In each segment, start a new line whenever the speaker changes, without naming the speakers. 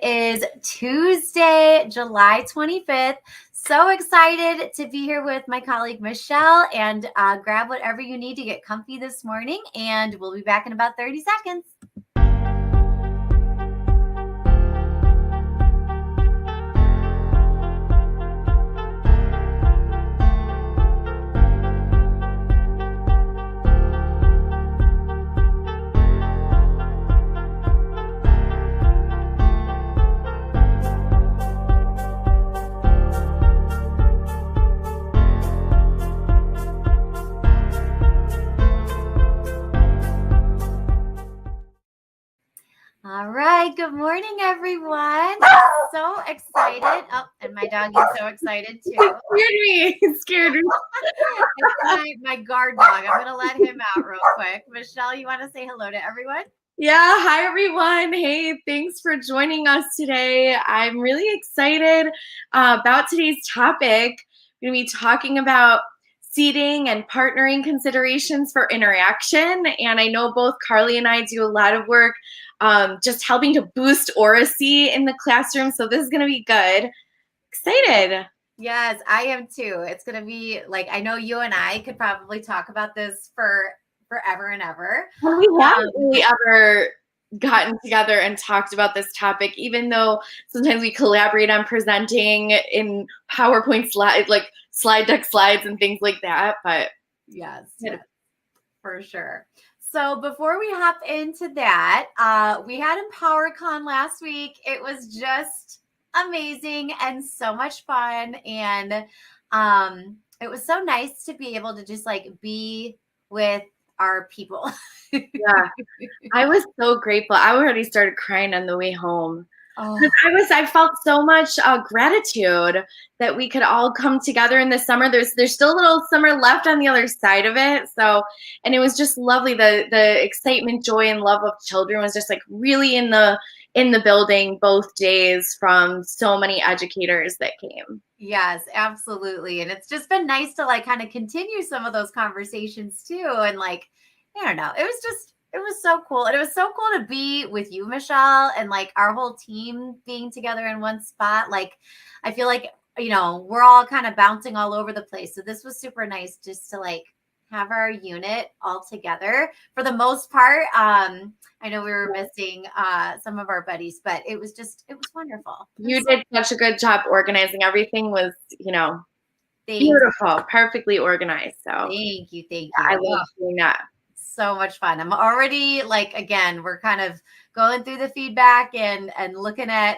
Is Tuesday, July 25th. So excited to be here with my colleague Michele, and grab whatever you need to get comfy this morning, and we'll be back in about 30 seconds. All right. Good morning, everyone. So excited. Oh, and my dog is so excited too.
It scared me.
It's my guard dog. I'm going to let him out real quick. Michele, you want to say hello to everyone?
Yeah. Hi, everyone. Hey, thanks for joining us today. I'm really excited about today's topic. We're going to be talking about seating and partnering considerations for interaction. And I know both Carly and I do a lot of work just helping to boost oracy in the classroom. So this is going to be good. Excited.
Yes, I am too. It's going to be like, I know you and I could probably talk about this for forever and ever.
Well, we haven't really ever gotten together and talked about this topic, even though sometimes we collaborate on presenting in PowerPoint slides, like slide deck slides and things like that. But
yes, for sure. So before we hop into that, we had EmpowerCon last week. It was just amazing and so much fun. And it was so nice to be able to just like be with our people.
Yeah, I was so grateful. I already started crying on the way home.
Oh.
I felt so much gratitude that we could all come together in the summer. There's still a little summer left on the other side of it. So, and it was just lovely. The excitement, joy, and love of children was just like really in the building both days from so many educators that came.
Yes, absolutely. And it's just been nice to like kind of continue some of those conversations too. And like, I don't know, it was so cool. And it was so cool to be with you, Michele, and like our whole team being together in one spot. Like, I feel like, you know, we're all kind of bouncing all over the place. So this was super nice just to like have our unit all together for the most part. I know we were missing some of our buddies, but it was wonderful.
You did such a good job organizing. Everything was, beautiful, perfectly organized. So
thank you.
I love doing that.
So much fun. I'm already like, again, we're kind of going through the feedback and looking at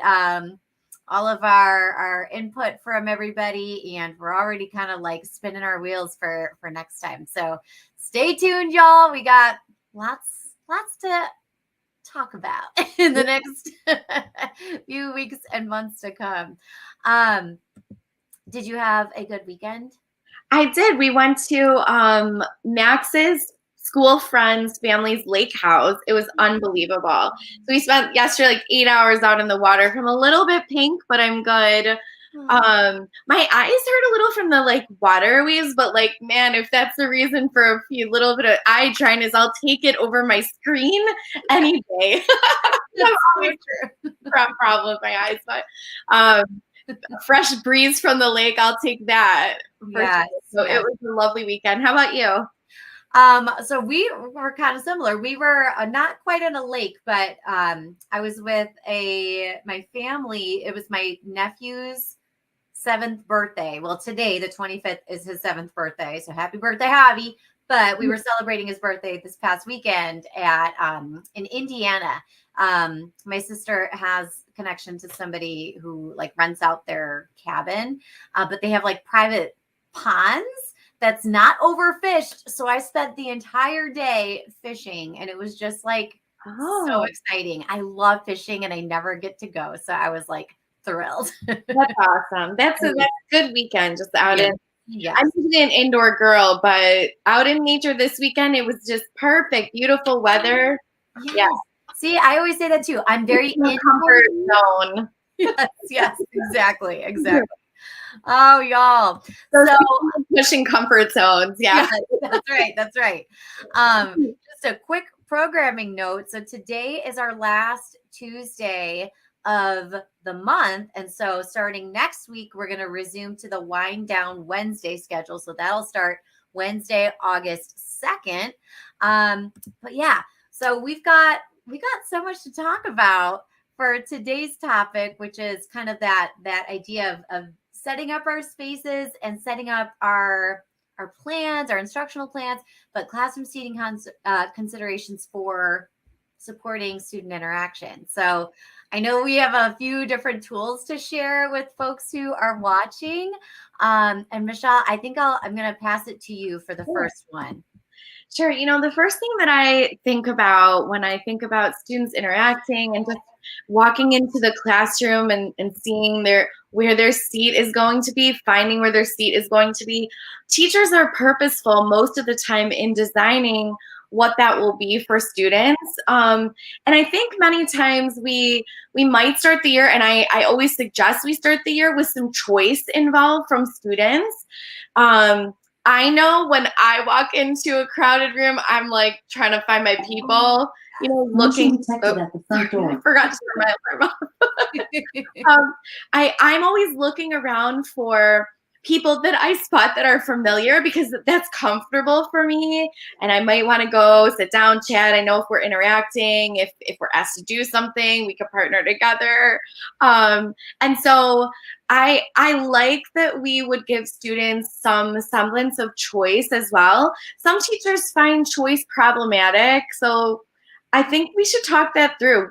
all of our input from everybody, and we're already kind of like spinning our wheels for next time. So stay tuned, y'all. We got lots to talk about in the next few weeks and months to come. Did you have a good weekend?
I did. We went to Max's school friend's family's lake house. It was unbelievable. So we spent yesterday like 8 hours out in the water. I'm a little bit pink, but I'm good. My eyes hurt a little from the like waterways, but like, man, if that's the reason for a few little bit of eye dryness, I'll take it over my screen any day. Problem with my eyes, but a fresh breeze from the lake, I'll take that.
Yes,
sure. So It was a lovely weekend. How about you?
So we were kind of similar. We were not quite on a lake, but I was with my family. It was my nephew's 7th birthday. Well, today, the 25th, is his 7th birthday. So happy birthday, Javi. But we were celebrating his birthday this past weekend in Indiana. My sister has connection to somebody who like rents out their cabin, but they have like private ponds that's not overfished. So I spent the entire day fishing, and it was just like so exciting. I love fishing and I never get to go. So I was like thrilled.
That's awesome. That's a good weekend just out in. Yeah. I'm usually an indoor girl, but out in nature this weekend, it was just perfect, beautiful weather.
Yeah. See, I always say that too. I'm very in
comfort zone.
Yes, exactly. Oh, y'all. So
pushing comfort zones. Yeah.
That's right. Just a quick programming note. So today is our last Tuesday of the month. And so starting next week, we're going to resume to the Wind Down Wednesday schedule. So that'll start Wednesday, August 2nd. But yeah, so we got so much to talk about for today's topic, which is kind of that idea of setting up our spaces and setting up our plans, our instructional plans, but classroom seating considerations for supporting student interaction. So I know we have a few different tools to share with folks who are watching. And Michele, I think I'm going to pass it to you for the first one.
Sure. The first thing that I think about when I think about students interacting and just walking into the classroom and seeing where their seat is going to be, finding where their seat is going to be. Teachers are purposeful most of the time in designing what that will be for students. And I think many times we might start the year, and I always suggest we start the year with some choice involved from students. I know when I walk into a crowded room, I'm like trying to find my people, looking.
Detected at the front door.
I forgot to turn my alarm off. I'm always looking around for people that I spot that are familiar because that's comfortable for me. And I might want to go sit down, chat. I know if we're interacting, if we're asked to do something, we could partner together. And so I like that we would give students some semblance of choice as well. Some teachers find choice problematic. So I think we should talk that through.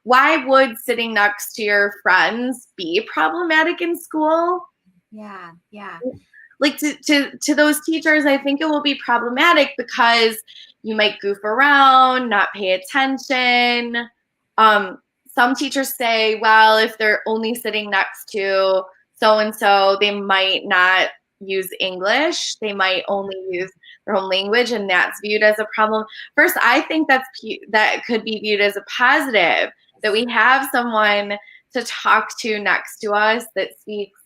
Why would sitting next to your friends be problematic in school?
Yeah.
Like to those teachers, I think it will be problematic because you might goof around, not pay attention. Some teachers say, well, if they're only sitting next to so-and-so, they might not use English. They might only use their own language, and that's viewed as a problem. First, I think that could be viewed as a positive, that we have someone to talk to next to us that speaks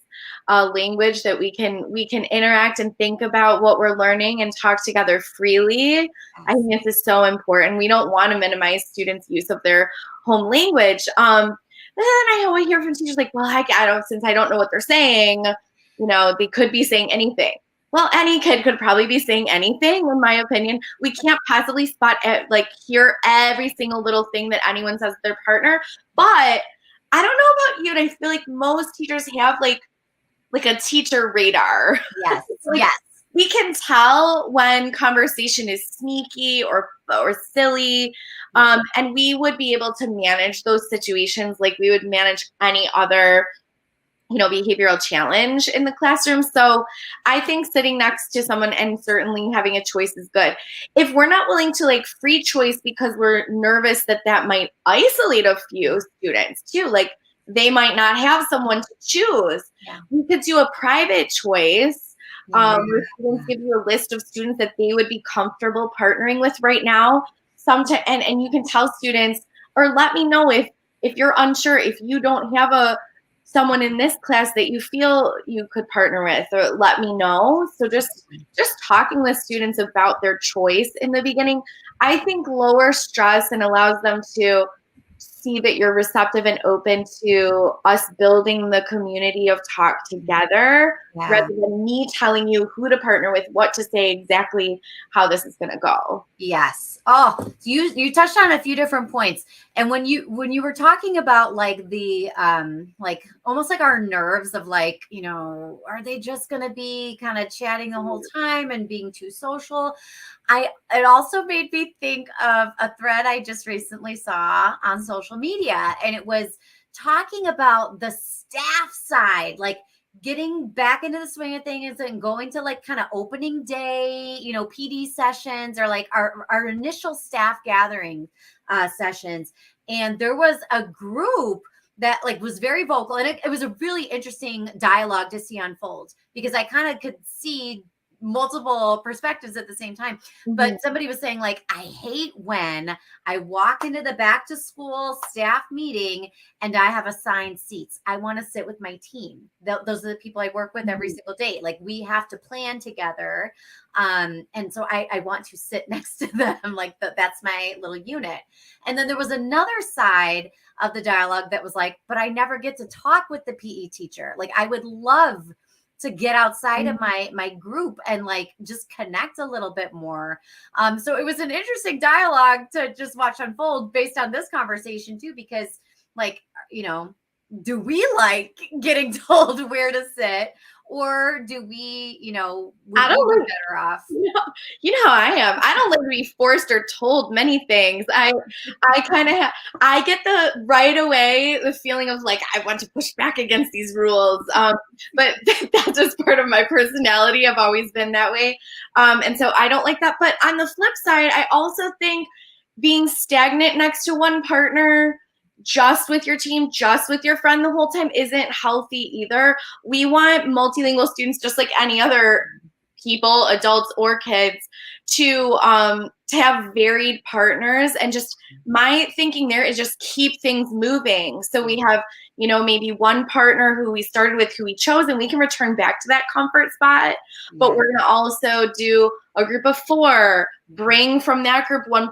a language that we can interact and think about what we're learning and talk together freely. Yes. I think this is so important. We don't want to minimize students' use of their home language. But then I always hear from teachers like, well, since I don't know what they're saying, they could be saying anything. Well, any kid could probably be saying anything, in my opinion. We can't possibly hear every single little thing that anyone says to their partner. But I don't know about you, and I feel like most teachers have like a teacher radar.
Yes. Yes.
We can tell when conversation is sneaky or silly. And we would be able to manage those situations like we would manage any other, behavioral challenge in the classroom. So I think sitting next to someone and certainly having a choice is good. If we're not willing to free choice because we're nervous that might isolate a few students too, they might not have someone to choose.
Yeah.
We could do a private choice where students give you a list of students that they would be comfortable partnering with right now. And you can tell students, or let me know if you're unsure, if you don't have someone in this class that you feel you could partner with, or let me know. So just talking with students about their choice in the beginning, I think lower stress and allows them to see that you're receptive and open to us building the community of talk together, rather than me telling you who to partner with, what to say, exactly how this is going to go.
Yes. Oh, you touched on a few different points. And when you were talking about the almost like our nerves of are they just going to be kind of chatting the whole time and being too social? It also made me think of a thread I just recently saw on social media, and it was talking about the staff side, getting back into the swing of things and going to kind of opening day, PD sessions, or our initial staff gathering sessions. And there was a group that was very vocal, and it was a really interesting dialogue to see unfold, because I kind of could see multiple perspectives at the same time. But somebody was saying, like, I hate when I walk into the back to school staff meeting and I have assigned seats. I want to sit with my team. Those are the people I work with every single day. Like, we have to plan together. And so I want to sit next to them. Like, that's my little unit. And then there was another side of the dialogue that was like, but I never get to talk with the PE teacher. Like, I would love to get outside of my group and like just connect a little bit more. So it was an interesting dialogue to just watch unfold based on this conversation too, because like, you know, do we like getting told where to sit, or do we, you know, would we be better off?
You know how I am. I don't like to be forced or told many things. I kind of I get the right away the feeling of like I want to push back against these rules. But that's just part of my personality. I've always been that way. And so I don't like that. But on the flip side, I also think being stagnant next to one partner, just with your team, just with your friend the whole time isn't healthy either. We want multilingual students, just like any other people, adults or kids, to have varied partners. And just my thinking there is just keep things moving. So we have, you know, maybe one partner who we started with, who we chose, and we can return back to that comfort spot. But we're going to also do a group of 4, bring from that group one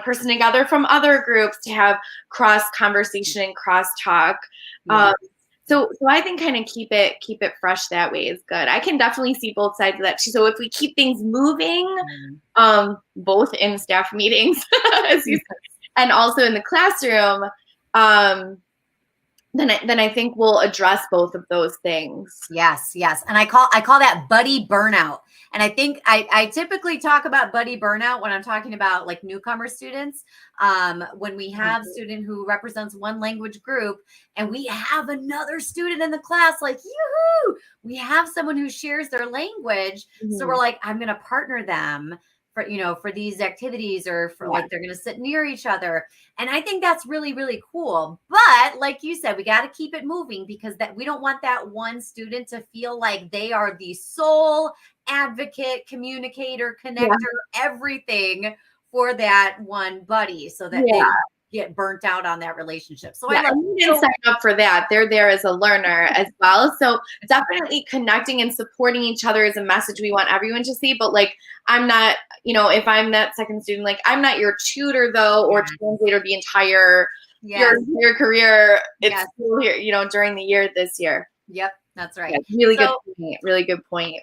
person together from other groups to have cross conversation and cross talk. So I think kind of keep it fresh that way is good. I can definitely see both sides of that too. So if we keep things moving, both in staff meetings, as you said, and also in the classroom, then I think we'll address both of those things.
Yes. And I call that buddy burnout. And I think I typically talk about buddy burnout when I'm talking about like newcomer students. When we have a student who represents one language group and we have another student in the class, like, yoo-hoo, we have someone who shares their language. So we're like, I'm going to partner them for, you know, for these activities, or for like, they're going to sit near each other. And I think that's really, really cool. But like you said, we got to keep it moving, because that we don't want that one student to feel like they are the sole advocate, communicator, connector, everything for that one buddy, so that they get burnt out on that relationship. So I
didn't sign up for that. They're there as a learner as well. So definitely connecting and supporting each other is a message we want everyone to see. But like, I'm not, you know, if I'm that second student, like I'm not your tutor though, or translator the entire your career. It's still here, you know, during the year this year.
Yep, that's right.
Really good point. Really good point.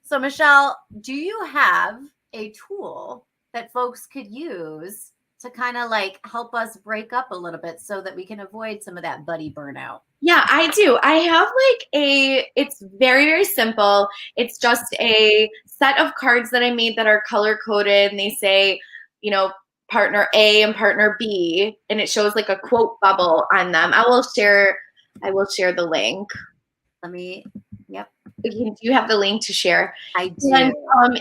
So Michele, do you have a tool that folks could use to kind of like help us break up a little bit so that we can avoid some of that buddy burnout?
Yeah, I do. I have like it's very, very simple. It's just a set of cards that I made that are color coded, and they say, you know, partner A and partner B, and it shows like a quote bubble on them. I will share the link. Do you have the link to share?
I do.
And,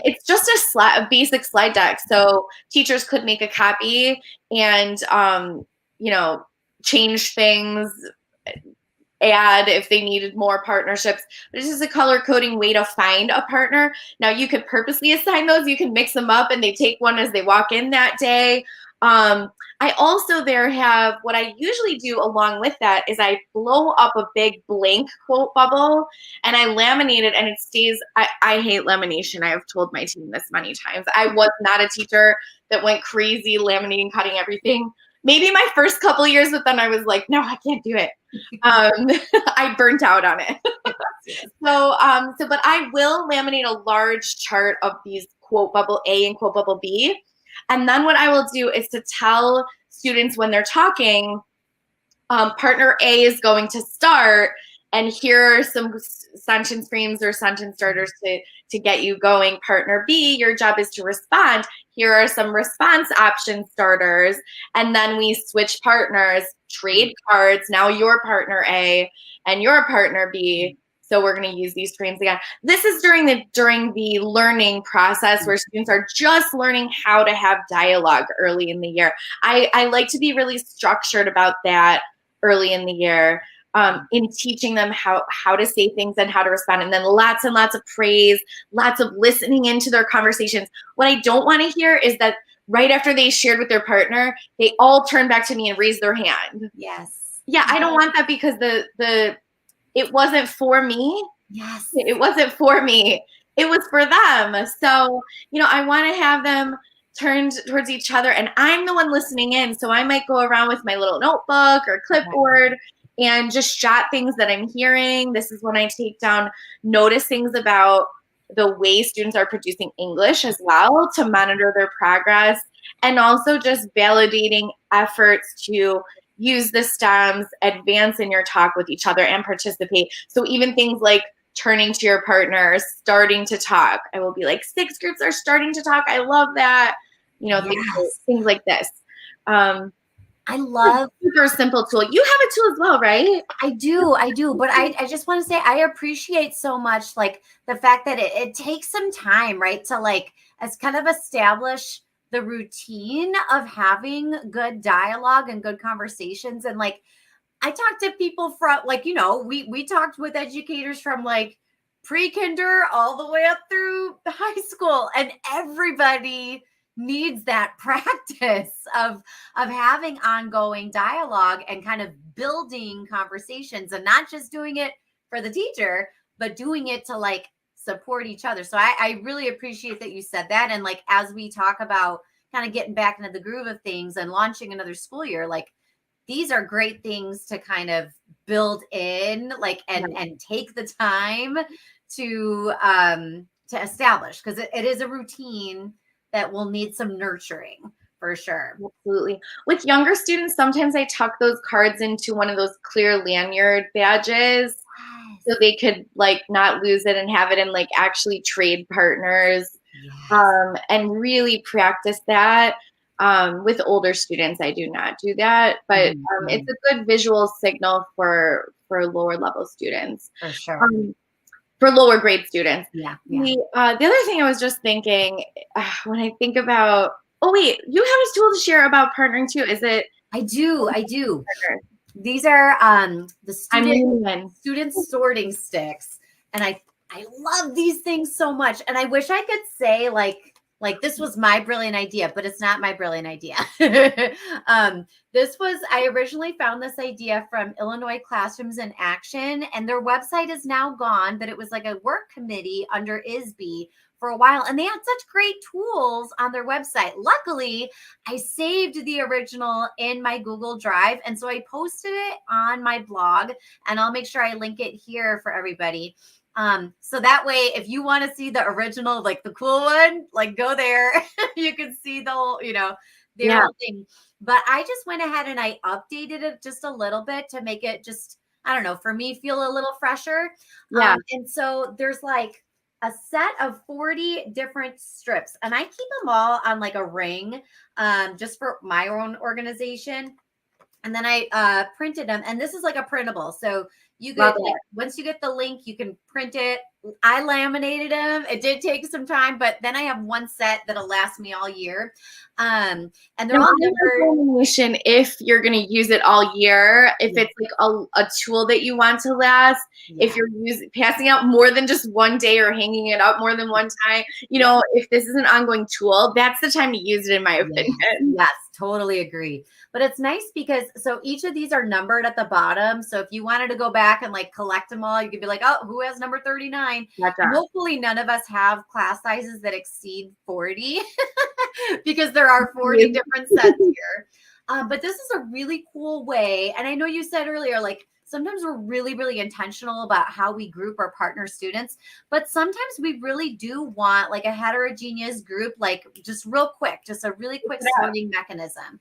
it's just a basic slide deck. So teachers could make a copy and, you know, change things, add if they needed more partnerships. But it's just a color coding way to find a partner. Now you could purposely assign those. You can mix them up and they take one as they walk in that day. I also have what I usually do along with that is I blow up a big blank quote bubble and I laminate it, and it stays. I hate lamination. I have told my team this many times. I was not a teacher that went crazy laminating, cutting everything. Maybe my first couple of years, but then I was like, no, I can't do it. I burnt out on it. But I will laminate a large chart of these quote bubble A and quote bubble B. And then what I will do is to tell students when they're talking, partner A is going to start, and here are some sentence frames or sentence starters to get you going. Partner B, your job is to respond. Here are some response option starters. And then we switch partners, trade cards. Now you're partner A and you're partner B. So we're going to use these frames again. This is during the learning process where students are just learning how to have dialogue early in the year. I like to be really structured about that early in the year. in teaching them how to say things and how to respond. And then lots and lots of praise, lots of listening into their conversations. What I don't want to hear is that right after they shared with their partner, they all turn back to me and raise their hand.
Yes.
Yeah, I don't want that, because it wasn't for me.
Yes.
It wasn't for me. It was for them. So, I want to have them turned towards each other, and I'm the one listening in. So I might go around with my little notebook or clipboard and just jot things that I'm hearing. This is when I take down, notice things about the way students are producing English as well, to monitor their progress, and also just validating efforts to use the stems, advance in your talk with each other, and participate. So even things like turning to your partner, starting to talk. I will be like, 6 groups are starting to talk. I love that. Things like this.
I love
super simple tool. You have a tool as well, right?
I do. But I just want to say I appreciate so much like the fact that it takes some time, right? To like as kind of establish the routine of having good dialogue and good conversations. And like I talked to people from like, we talked with educators from like pre-kinder all the way up through high school, and everybody needs that practice of having ongoing dialogue and kind of building conversations, and not just doing it for the teacher, but doing it to like support each other. So I really appreciate that you said that. And like as we talk about kind of getting back into the groove of things and launching another school year, like these are great things to kind of build in, like, and take the time to establish, because it is a routine that will need some nurturing for sure.
Absolutely. With younger students, sometimes I tuck those cards into one of those clear lanyard badges, so they could like not lose it and have it in like actually trade partners, and really practice that. With older students, I do not do that, but it's a good visual signal for lower level students.
For sure.
For lower grade students.
Yeah.
The other thing I was just thinking, when I think about, oh wait, you have a tool to share about partnering too. Is it?
I do. These are the student sorting sticks. And I love these things so much. And I wish I could say like this was my brilliant idea, but it's not my brilliant idea. I originally found this idea from Illinois Classrooms in Action, and their website is now gone, but it was like a work committee under ISB for a while, and they had such great tools on their website. Luckily, I saved the original in my Google Drive, and so I posted it on my blog, and I'll make sure I link it here for everybody. So that way, if you want to see the original, like the cool one, like go there, you can see the whole, their whole thing. But I just went ahead and I updated it just a little bit to make it just, I don't know, for me, feel a little fresher. And so there's like a set of 40 different strips, and I keep them all on like a ring, just for my own organization. And then I printed them, and this is like a printable. So you could, like, once you get the link, you can print it. I laminated them. It did take some time, but then I have one set that'll last me all year. And they're all
numbered. If you're going to use it all year, if it's like a tool that you want to last, if you're passing out more than just one day or hanging it up more than one time, if this is an ongoing tool, that's the time to use it, in my opinion.
Yes, totally agree. But it's nice because so each of these are numbered at the bottom. So if you wanted to go back and like collect them all, you could be like, oh, who has number 39? Hopefully none of us have class sizes that exceed 40 because there are 40 different sets here. But this is a really cool way. And I know you said earlier, like sometimes we're really, really intentional about how we group our partner students, but sometimes we really do want like a heterogeneous group, like just real quick, just a really quick sorting mechanism.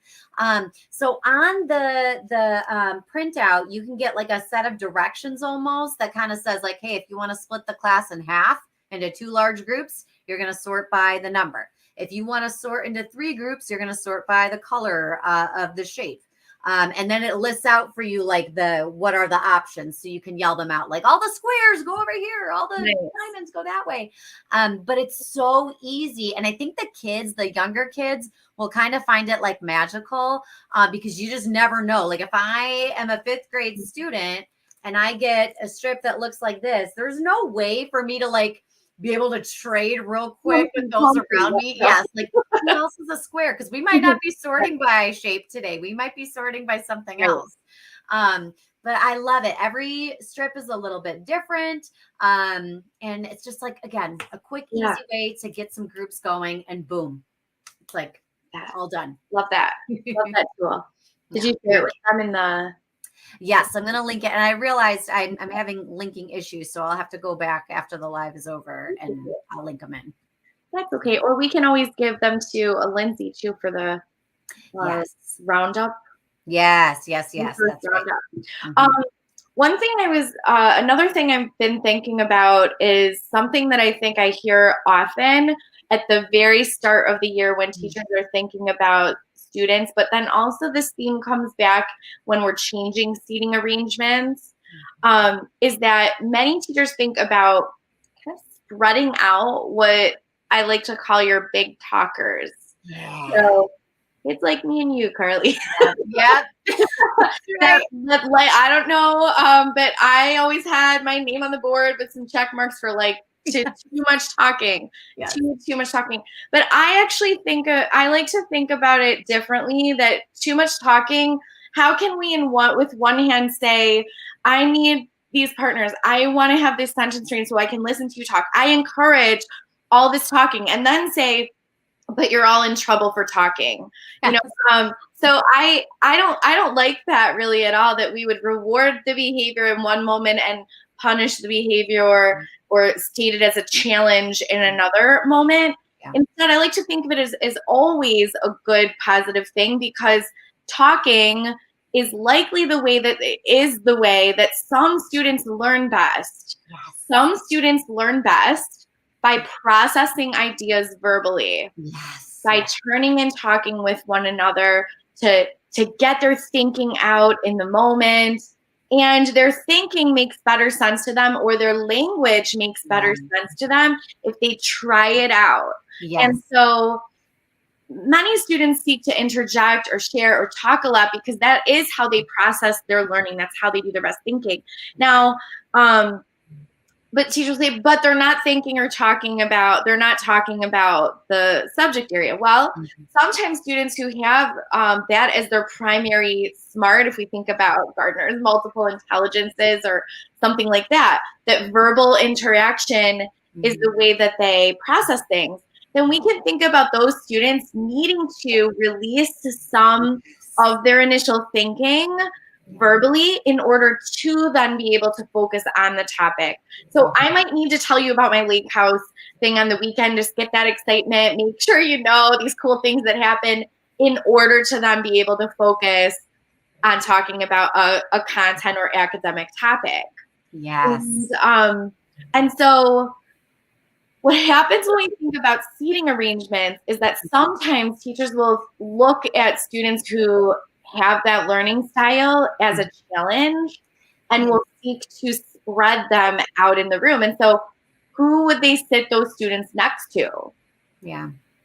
So on the printout, you can get like a set of directions almost that kind of says like, hey, if you want to split the class in half into 2 large groups, you're going to sort by the number. If you want to sort into 3 groups, you're going to sort by the color of the shape. And then it lists out for you like what are the options, so you can yell them out, like all the squares go over here, all the diamonds go that way. But it's so easy, and I think the younger kids will kind of find it like magical, because you just never know. Like if I am a 5th grade student, and I get a strip that looks like this, there's no way for me to like be able to trade real quick with those around me. Yes, like who else is a square? Because we might not be sorting by shape today. We might be sorting by something else. But I love it. Every strip is a little bit different. And it's just like, again, a quick, easy way to get some groups going, and boom, it's like all done.
Love that. Love that tool. Did you share it with them in the?
Yes, I'm going to link it. And I realized I'm having linking issues, so I'll have to go back after the live is over and I'll link them in.
That's okay. Or we can always give them to a Lindsay too for the roundup.
Yes. That's right.
One thing another thing I've been thinking about is something that I think I hear often at the very start of the year when teachers are thinking about students, but then also this theme comes back when we're changing seating arrangements, is that many teachers think about kind of spreading out what I like to call your big talkers.
Yeah.
So it's like me and you, Carly.
Yeah.
Right. Like, I don't know, but I always had my name on the board with some check marks for like too much talking, too much talking. But I actually think I like to think about it differently. That too much talking. How can we, with one hand, say, I need these partners. I want to have this sentence string so I can listen to you talk. I encourage all this talking, and then say, but you're all in trouble for talking. So I don't like that really at all, that we would reward the behavior in one moment and punish the behavior or state it as a challenge in another moment. Instead, I like to think of it as always a good positive thing, because talking is likely the way that some students learn best. Some students learn best by processing ideas verbally, by turning and talking with one another to get their thinking out in the moment. And their thinking makes better sense to them, or their language makes better sense to them if they try it out. And so many students seek to interject or share or talk a lot because that is how they process their learning. That's how they do their best thinking. Now, but teachers say, but they're not thinking or they're not talking about the subject area. Well, sometimes students who have that as their primary SMART, if we think about Gardner's multiple intelligences or something like that, that verbal interaction is the way that they process things, then we can think about those students needing to release some of their initial thinking verbally in order to then be able to focus on the topic. So I might need to tell you about my lake house thing on the weekend, just get that excitement, make sure you know these cool things that happen in order to then be able to focus on talking about a content or academic topic. And so what happens when we think about seating arrangements is that sometimes teachers will look at students who have that learning style as a challenge and will seek to spread them out in the room. And so who would they sit those students next to?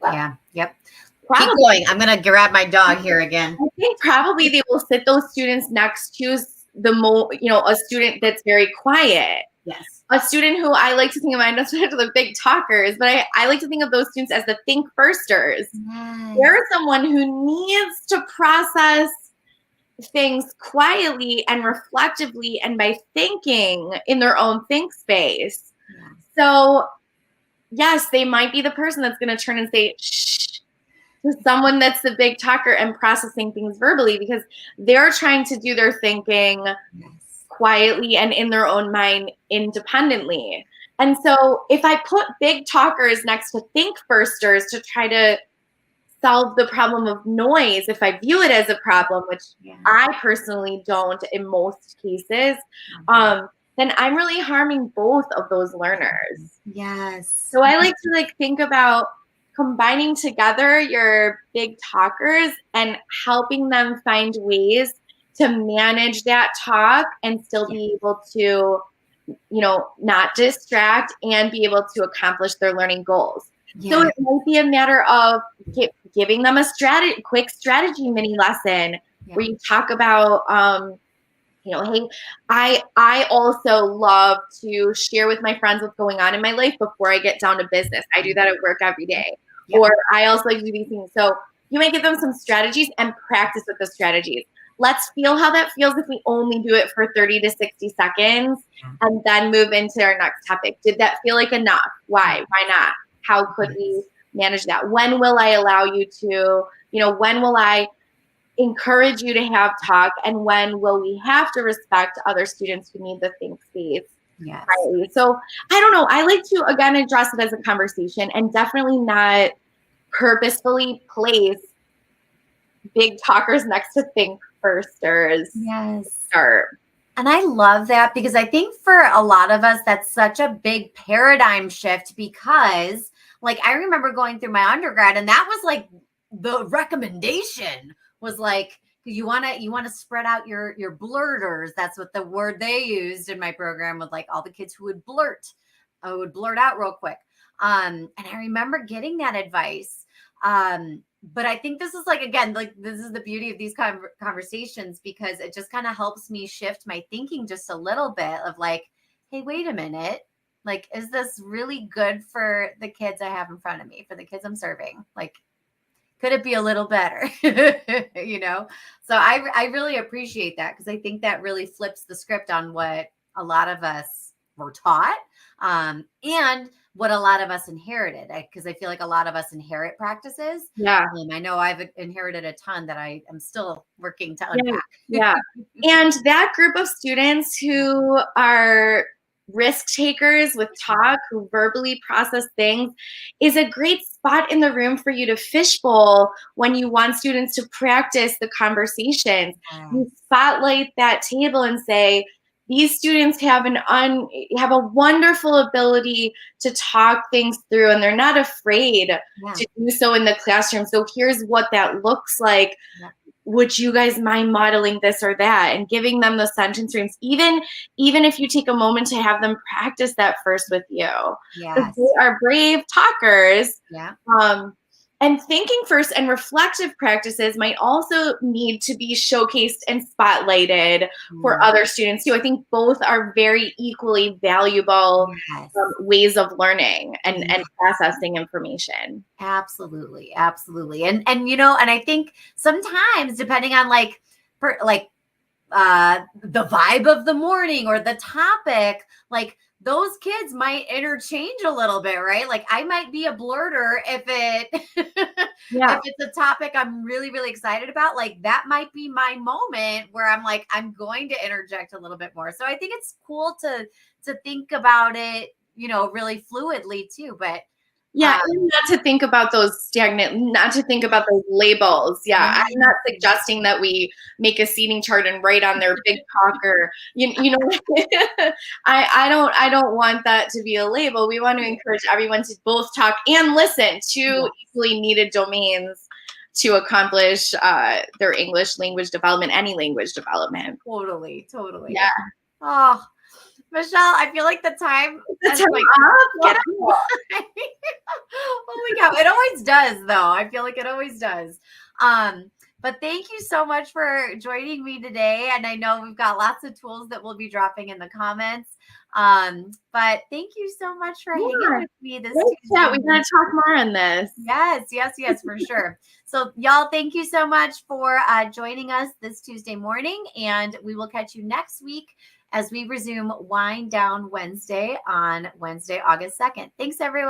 Probably. Keep
going.
I'm going to grab my dog here again.
I think probably they will sit those students next to a student that's very quiet. A student who I like to think of, I know the big talkers, but I like to think of those students as the think firsters. They're someone who needs to process things quietly and reflectively and by thinking in their own think space. So yes, they might be the person that's going to turn and say shh to someone that's the big talker and processing things verbally, because they're trying to do their thinking quietly and in their own mind independently. And so if I put big talkers next to think firsters to try to solve the problem of noise, if I view it as a problem, which I personally don't in most cases, then I'm really harming both of those learners. So I like to think about combining together your big talkers and helping them find ways to manage that talk and still be able to, not distract and be able to accomplish their learning goals. So it might be a matter of giving them a quick strategy mini lesson where you talk about, Hey, I also love to share with my friends what's going on in my life before I get down to business. I do that at work every day.
Yeah.
Or I also like to do these things. So you might give them some strategies and practice with the strategies. Let's feel how that feels if we only do it for 30 to 60 seconds and then move into our next topic. Did that feel like enough? Why? Why not? How could we manage that? When will I allow you to, when will I encourage you to have talk, and when will we have to respect other students who need the same space?
Yes.
So I don't know. I like to, again, address it as a conversation and definitely not purposefully place big talkers next to think firsters.
Yes.
Start.
And I love that, because I think for a lot of us, that's such a big paradigm shift, because like I remember going through my undergrad, and that was like the recommendation was like, you want to spread out your blurters. That's what the word they used in my program, with like all the kids who would blurt out real quick. And I remember getting that advice. But I think this is like, again, like this is the beauty of these conversations, because it just kind of helps me shift my thinking just a little bit of like, hey, wait a minute. Like, is this really good for the kids I have in front of me, for the kids I'm serving? Like, could it be a little better? So I really appreciate that, because I think that really flips the script on what a lot of us were taught, and what a lot of us inherited, because I feel like a lot of us inherit practices.
Yeah.
I know I've inherited a ton that I am still working to unpack.
Yeah. And that group of students who are risk takers with talk, who verbally process things, is a great spot in the room for you to fishbowl when you want students to practice the conversations. You spotlight that table and say, these students have have a wonderful ability to talk things through, and they're not afraid to do so in the classroom. So here's what that looks like. Would you guys mind modeling this or that, and giving them the sentence frames, even if you take a moment to have them practice that first with you.
Yes.
They are brave talkers.
Yeah.
And thinking first and reflective practices might also need to be showcased and spotlighted for other students too. I think both are very equally valuable ways of learning and processing information.
Absolutely. Absolutely. And I think sometimes, depending on the vibe of the morning or the topic, like those kids might interchange a little bit, right? Like I might be a blurter if it's a topic I'm really, really excited about. Like that might be my moment where I'm like, I'm going to interject a little bit more. So I think it's cool to think about it, really fluidly too. But
and not to think about those not to think about those labels. I'm not suggesting that we make a seating chart and write on their big talker. I don't want that to be a label. We want to encourage everyone to both talk and listen, to equally needed domains to accomplish their English language development, any language development.
Totally.
Yeah.
Oh, Michele, I feel like the time
Get up.
Oh my God. It always does, though. I feel like it always does. But thank you so much for joining me today. And I know we've got lots of tools that we'll be dropping in the comments. But thank you so much for hanging with me this Tuesday.
Yeah, we gotta talk more on this.
Yes, for sure. So y'all, thank you so much for joining us this Tuesday morning. And we will catch you next week as we resume Wind Down Wednesday on Wednesday, August 2nd. Thanks, everyone.